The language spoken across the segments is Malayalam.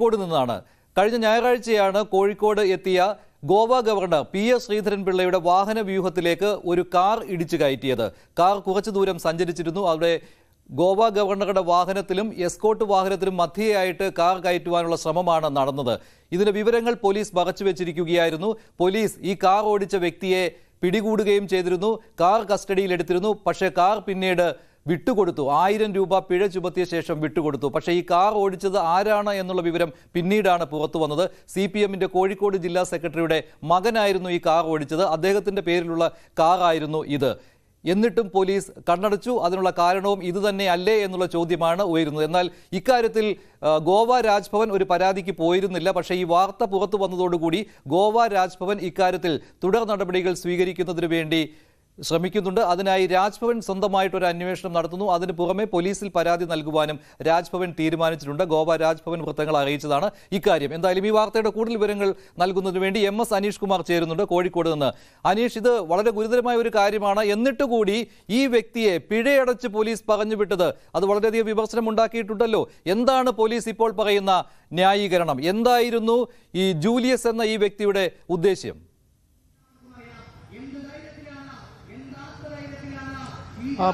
കോഴിക്കോട് നിന്നാണ്. കഴിഞ്ഞ ഞായറാഴ്ചയാണ് കോഴിക്കോട് എത്തിയ ഗോവ ഗവർണർ PS ശ്രീധരൻപിള്ളയുടെ വാഹന വ്യൂഹത്തിലേക്ക് ഒരു കാർ ഇടിച്ചു കയറ്റിയത്. കാർ കുറച്ചു ദൂരം സഞ്ചരിച്ചിരുന്നു. അവിടെ ഗോവ ഗവർണറുടെ വാഹനത്തിലും എസ്കോർട്ട് വാഹനത്തിലും മധ്യയായിട്ട് കാർ കയറ്റുവാനുള്ള ശ്രമമാണ് നടന്നത്. ഇതിന്റെ വിവരങ്ങൾ പോലീസ് മറച്ചുവെച്ചിരിക്കുകയായിരുന്നു. പോലീസ് ഈ കാർ ഓടിച്ച വ്യക്തിയെ പിടികൂടുകയും ചെയ്തിരുന്നു. കാർ കസ്റ്റഡിയിലെടുത്തിരുന്നു. പക്ഷേ കാർ പിന്നീട് വിട്ടുകൊടുത്തു. 1000 രൂപ പിഴ ചുമത്തിയ ശേഷം വിട്ടുകൊടുത്തു. പക്ഷേ ഈ കാർ ഓടിച്ചത് ആരാണ് എന്നുള്ള വിവരം പിന്നീടാണ് പുറത്തു വന്നത്. CPM-ന്റെ കോഴിക്കോട് ജില്ലാ സെക്രട്ടറിയുടെ മകനായിരുന്നു ഈ കാർ ഓടിച്ചത്. അദ്ദേഹത്തിന്റെ പേരിലുള്ള കാറായിരുന്നു ഇത്. എന്നിട്ടും പോലീസ് കണ്ണടച്ചു. അതിനുള്ള കാരണവും ഇതുതന്നെ അല്ലേ എന്നുള്ള ചോദ്യമാണ് ഉയരുന്നത്. എന്നാൽ ഇക്കാര്യത്തിൽ ഗോവ രാജ്ഭവൻ ഒരു പരാതിക്ക് പോയിരുന്നില്ല. പക്ഷേ ഈ വാർത്ത പുറത്തു വന്നതോടുകൂടി ഗോവ രാജ്ഭവൻ ഇക്കാര്യത്തിൽ തുടർ നടപടികൾ സ്വീകരിക്കുന്നതിന് വേണ്ടി ശ്രമിക്കുന്നുണ്ട്. അതിനായി രാജ്ഭവൻ സ്വന്തമായിട്ടൊരു അന്വേഷണം നടത്തുന്നു. അതിന് പുറമെ പോലീസിൽ പരാതി നൽകുവാനും രാജ്ഭവൻ തീരുമാനിച്ചിട്ടുണ്ട്. ഗോവ രാജ്ഭവൻ വൃത്തങ്ങൾ അറിയിച്ചതാണ് ഇക്കാര്യം. എന്തായാലും ഈ വാർത്തയുടെ കൂടുതൽ വിവരങ്ങൾ നൽകുന്നതിന് വേണ്ടി MS അനീഷ് കുമാർ ചേരുന്നുണ്ട് കോഴിക്കോട് നിന്ന്. അനീഷ്, ഇത് വളരെ ഗുരുതരമായ ഒരു കാര്യമാണ്. എന്നിട്ട് കൂടി ഈ വ്യക്തിയെ പിഴയടച്ച് പോലീസ് പറഞ്ഞു വിട്ടത് അത് വളരെയധികം വിമർശനം ഉണ്ടാക്കിയിട്ടുണ്ടല്ലോ. എന്താണ് പോലീസ് ഇപ്പോൾ പറയുന്ന ന്യായീകരണം? എന്തായിരുന്നു ഈ ജൂലിയസ് എന്ന ഈ വ്യക്തിയുടെ ഉദ്ദേശ്യം?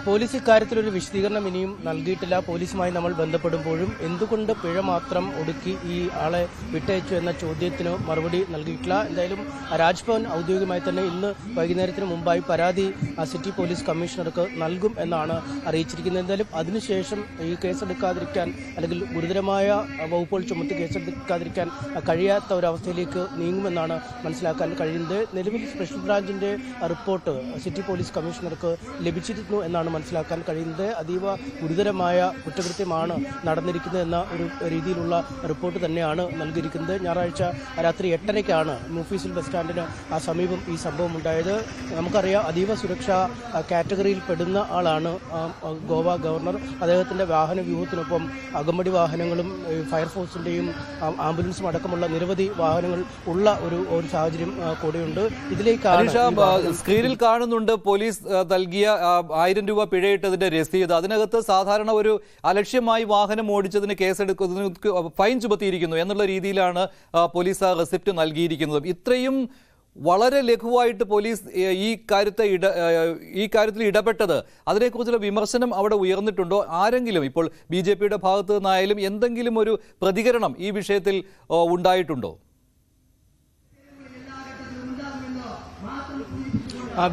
പോലീസ് ഇക്കാര്യത്തിൽ ഒരു വിശദീകരണം ഇനിയും നൽകിയിട്ടില്ല. പോലീസുമായി നമ്മൾ ബന്ധപ്പെടുമ്പോഴും എന്തുകൊണ്ട് പിഴ മാത്രം ഒടുക്കി ഈ ആളെ വിട്ടയച്ചു എന്ന ചോദ്യത്തിന് മറുപടി നൽകിയിട്ടില്ല. എന്തായാലും രാജ്ഭവൻ ഔദ്യോഗികമായി തന്നെ ഇന്ന് വൈകുന്നേരത്തിന് മുമ്പായി പരാതി സിറ്റി പോലീസ് കമ്മീഷണർക്ക് നൽകും എന്നാണ് അറിയിച്ചിരിക്കുന്നത്. എന്തായാലും അതിനുശേഷം ഈ കേസെടുക്കാതിരിക്കാൻ അല്ലെങ്കിൽ ഗുരുതരമായ വകുപ്പുകൾ ചുമത്തി കേസെടുക്കാതിരിക്കാൻ കഴിയാത്ത ഒരവസ്ഥയിലേക്ക് നീങ്ങുമെന്നാണ് മനസ്സിലാക്കാൻ കഴിയുന്നത്. നിലവിൽ സ്പെഷ്യൽ ബ്രാഞ്ചിന്റെ റിപ്പോർട്ട് സിറ്റി പോലീസ് കമ്മീഷണർക്ക് ലഭിച്ചിരുന്നു എന്നാണ് മനസ്സിലാക്കാൻ കഴിയുന്നത്. അതീവ ഗുരുതരമായ കുറ്റകൃത്യമാണ് നടന്നിരിക്കുന്നത് എന്ന ഒരു രീതിയിലുള്ള റിപ്പോർട്ട് തന്നെയാണ് നൽകിയിരിക്കുന്നത്. ഞായറാഴ്ച രാത്രി 8:30-ക്കാണ് മൂഫീസിൽ ബസ് സ്റ്റാൻഡിന് സമീപം ഈ സംഭവം ഉണ്ടായത്. നമുക്കറിയാം, അതീവ സുരക്ഷാ കാറ്റഗറിയിൽ പെടുന്ന ആളാണ് ഗോവ ഗവർണർ. അദ്ദേഹത്തിന്റെ വാഹന വ്യൂഹത്തിനൊപ്പം അകമ്പടി വാഹനങ്ങളും ഫയർഫോഴ്സിന്റെയും ആംബുലൻസും അടക്കമുള്ള നിരവധി വാഹനങ്ങൾ ഉള്ള ഒരു സാഹചര്യം കൂടെയുണ്ട്. ഇതിലേക്കാണ് സ്ക്രീനിൽ കാണുന്നുണ്ട് പോലീസ് നൽകിയ 1000 രൂപ പിഴയിട്ടതിന്റെ രസീത്. അതിനകത്ത് സാധാരണ ഒരു അലക്ഷ്യമായി വാഹനം ഓടിച്ചതിന് കേസെടുക്കുന്നതിന് ഫൈൻ ചുമത്തിയിരിക്കുന്നു എന്നുള്ള രീതിയിലാണ് പോലീസ് ആ റെസിപ്റ്റ് നൽകിയിരിക്കുന്നത്. ഇത്രയും വളരെ ലഘുവായിട്ട് പോലീസ് ഈ കാര്യത്തിൽ ഇടപെട്ടത്, അതിനെക്കുറിച്ചുള്ള വിമർശനം അവിടെ ഉയർന്നിട്ടുണ്ടോ? ആരെങ്കിലും ഇപ്പോൾ BJP-യുടെ ഭാഗത്തു നിന്നായാലും എന്തെങ്കിലും ഒരു പ്രതികരണം ഈ വിഷയത്തിൽ ഉണ്ടായിട്ടുണ്ടോ?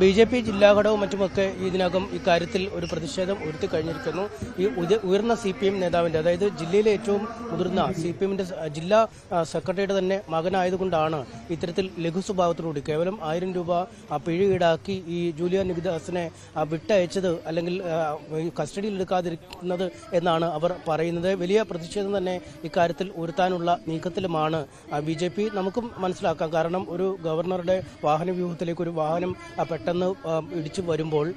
BJP ജില്ലാ ഘടകവും മറ്റുമൊക്കെ ഇതിനകം ഇക്കാര്യത്തിൽ ഒരു പ്രതിഷേധം ഉയർത്തി കഴിഞ്ഞിരിക്കുന്നു. ഈ ഉയർന്ന CPM നേതാവിന്റെ, അതായത് ജില്ലയിലെ ഏറ്റവും മുതിർന്ന CPM-ന്റെ ജില്ലാ സെക്രട്ടറിയുടെ തന്നെ മകനായതുകൊണ്ടാണ് ഇത്തരത്തിൽ ലഘു സ്വഭാവത്തോടുകൂടി കേവലം 1000 രൂപ പിഴ ഈടാക്കി ഈ ജൂലിയൻ നികിദാസിനെ വിട്ടയച്ചത് അല്ലെങ്കിൽ കസ്റ്റഡിയിൽ എടുക്കാതിരിക്കുന്നത് എന്നാണ് അവർ പറയുന്നത്. വലിയ പ്രതിഷേധം തന്നെ ഇക്കാര്യത്തിൽ ഉയർത്താനുള്ള നീക്കത്തിലുമാണ് BJP. നമുക്കും മനസ്സിലാക്കാം, കാരണം ഒരു ഗവർണറുടെ വാഹന വ്യൂഹത്തിലേക്ക് ഒരു വാഹനം പെട്ടെന്ന് ഇടിച്ചു വരുമ്പോൾ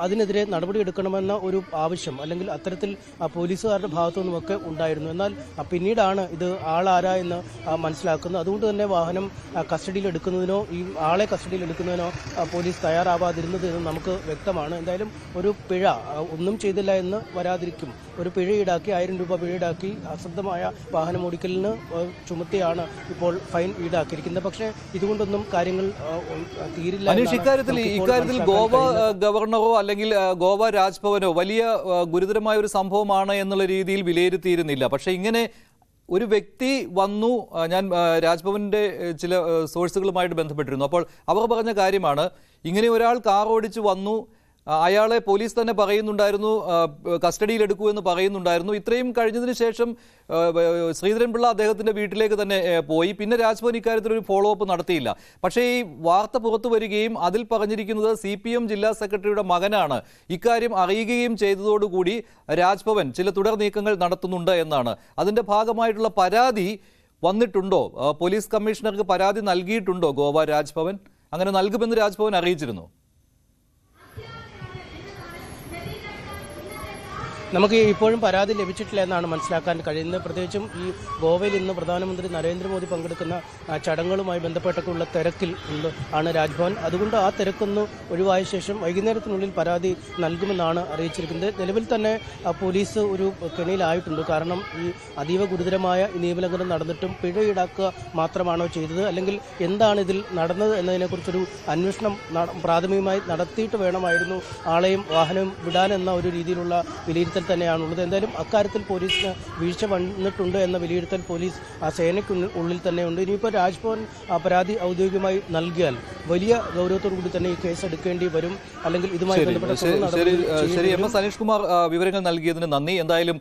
അതിനെതിരെ നടപടിയെടുക്കണമെന്ന ഒരു ആവശ്യം അല്ലെങ്കിൽ അത്തരത്തിൽ പോലീസുകാരുടെ ഭാഗത്തു നിന്നുമൊക്കെ ഉണ്ടായിരുന്നു. എന്നാൽ പിന്നീടാണ് ഇത് ആളാരാ എന്ന് മനസ്സിലാക്കുന്നത്. അതുകൊണ്ട് തന്നെ വാഹനം കസ്റ്റഡിയിൽ എടുക്കുന്നതിനോ ഈ ആളെ കസ്റ്റഡിയിൽ എടുക്കുന്നതിനോ പോലീസ് തയ്യാറാവാതിരുന്നത് എന്ന് നമുക്ക് വ്യക്തമാണ്. എന്തായാലും ഒരു പിഴ ഒന്നും ചെയ്തില്ല എന്ന് വരാതിരിക്കും. ഒരു പിഴ ഈടാക്കി 1000 രൂപ പിഴ ഈടാക്കി അശ്രദ്ധമായ വാഹനം ഓടിക്കലിന് ചുമത്തിയാണ് ഇപ്പോൾ ഫൈൻ ഈടാക്കിയിരിക്കുന്നത്. പക്ഷേ ഇതുകൊണ്ടൊന്നും കാര്യങ്ങൾ തീരില്ല. ഇക്കാര്യത്തിൽ ഗോവ ഗവർണറോ അല്ലെങ്കിൽ ഗോവ രാജ്ഭവനോ വലിയ ഗുരുതരമായ ഒരു സംഭവമാണ് എന്നുള്ള രീതിയിൽ വിലയിരുത്തിയിരുന്നില്ല. പക്ഷേ ഇങ്ങനെ ഒരു വ്യക്തി വന്നു, ഞാൻ രാജ്ഭവന്റെ ചില സോഴ്സുകളുമായിട്ട് ബന്ധപ്പെട്ടിരുന്നു. അപ്പോൾ അവർ പറഞ്ഞ കാര്യമാണ്, ഇങ്ങനെ ഒരാൾ കാർ ഓടിച്ചു വന്നു, അയാളെ പോലീസ് തന്നെ പറയുന്നുണ്ടായിരുന്നു കസ്റ്റഡിയിൽ എടുക്കൂ എന്ന് പറയുന്നുണ്ടായിരുന്നു. ഇത്രയും കഴിഞ്ഞതിന് ശേഷം ശ്രീധരൻപിള്ള അദ്ദേഹത്തിന്റെ വീട്ടിലേക്ക് തന്നെ പോയി. പിന്നെ രാജ്ഭവൻ ഇക്കാര്യത്തിൽ ഒരു ഫോളോ അപ്പ് നടത്തിയില്ല. പക്ഷേ ഈ വാർത്ത പുറത്തു വരികയും അതിൽ പറഞ്ഞിരിക്കുന്നത് CPM ജില്ലാ സെക്രട്ടറിയുടെ മകനാണ്. ഇക്കാര്യം അറിയുകയും ചെയ്തതോടുകൂടി രാജ്ഭവൻ ചില തുടർ നീക്കങ്ങൾ നടത്തുന്നുണ്ട് എന്നാണ്. അതിന്റെ ഭാഗമായിട്ടുള്ള പരാതി വന്നിട്ടുണ്ടോ? പോലീസ് കമ്മീഷണർക്ക് പരാതി നൽകിയിട്ടുണ്ടോ ഗോവ രാജ്ഭവൻ? അങ്ങനെ നൽകുമെന്ന് രാജ്ഭവൻ അറിയിച്ചിരുന്നു. നമുക്ക് ഇപ്പോഴും പരാതി ലഭിച്ചിട്ടില്ല എന്നാണ് മനസ്സിലാക്കാൻ കഴിയുന്നത്. പ്രത്യേകിച്ചും ഈ ഗോവയിൽ ഇന്ന് പ്രധാനമന്ത്രി നരേന്ദ്രമോദി പങ്കെടുക്കുന്ന ചടങ്ങുകളുമായി ബന്ധപ്പെട്ടൊക്കെയുള്ള തിരക്കിൽ ആണ് രാജ്ഭവൻ. അതുകൊണ്ട് ആ തിരക്കൊന്ന് ഒഴിവായ ശേഷം വൈകുന്നേരത്തിനുള്ളിൽ പരാതി നൽകുമെന്നാണ് അറിയിച്ചിരിക്കുന്നത്. നിലവിൽ തന്നെ പോലീസ് ഒരു കെണിയിലായിട്ടുണ്ട്. കാരണം ഈ അതീവ ഗുരുതരമായ നിയമലംഘനം നടന്നിട്ടും പിഴ ഈടാക്കുക മാത്രമാണോ ചെയ്തത്, അല്ലെങ്കിൽ എന്താണ് ഇതിൽ നടന്നത് എന്നതിനെക്കുറിച്ചൊരു അന്വേഷണം പ്രാഥമികമായി നടത്തിയിട്ട് വേണമായിരുന്നു ആളെയും വാഹനവും വിടാനെന്ന ഒരു രീതിയിലുള്ള വിലയിരുത്തൽ തന്നെയാണുള്ളത്. എന്തായാലും അക്കാര്യത്തിൽ പോലീസിന് വീഴ്ച വന്നിട്ടുണ്ട് എന്ന വിലയിരുത്തൽ പോലീസ് സേനയ്ക്കുള്ളിൽ തന്നെയുണ്ട്. ഇനിയിപ്പോൾ രാജ്ഭവൻ പരാതി ഔദ്യോഗികമായി നൽകിയാൽ വലിയ ഗൗരവത്തോടു കൂടി തന്നെ ഈ കേസ് എടുക്കേണ്ടി വരും. അല്ലെങ്കിൽ ഇതുമായി ബന്ധപ്പെട്ട ശരി, എം എസ് അനീഷ് കുമാർ വിവരങ്ങൾ നൽകിയതിന് നന്ദി. എന്തായാലും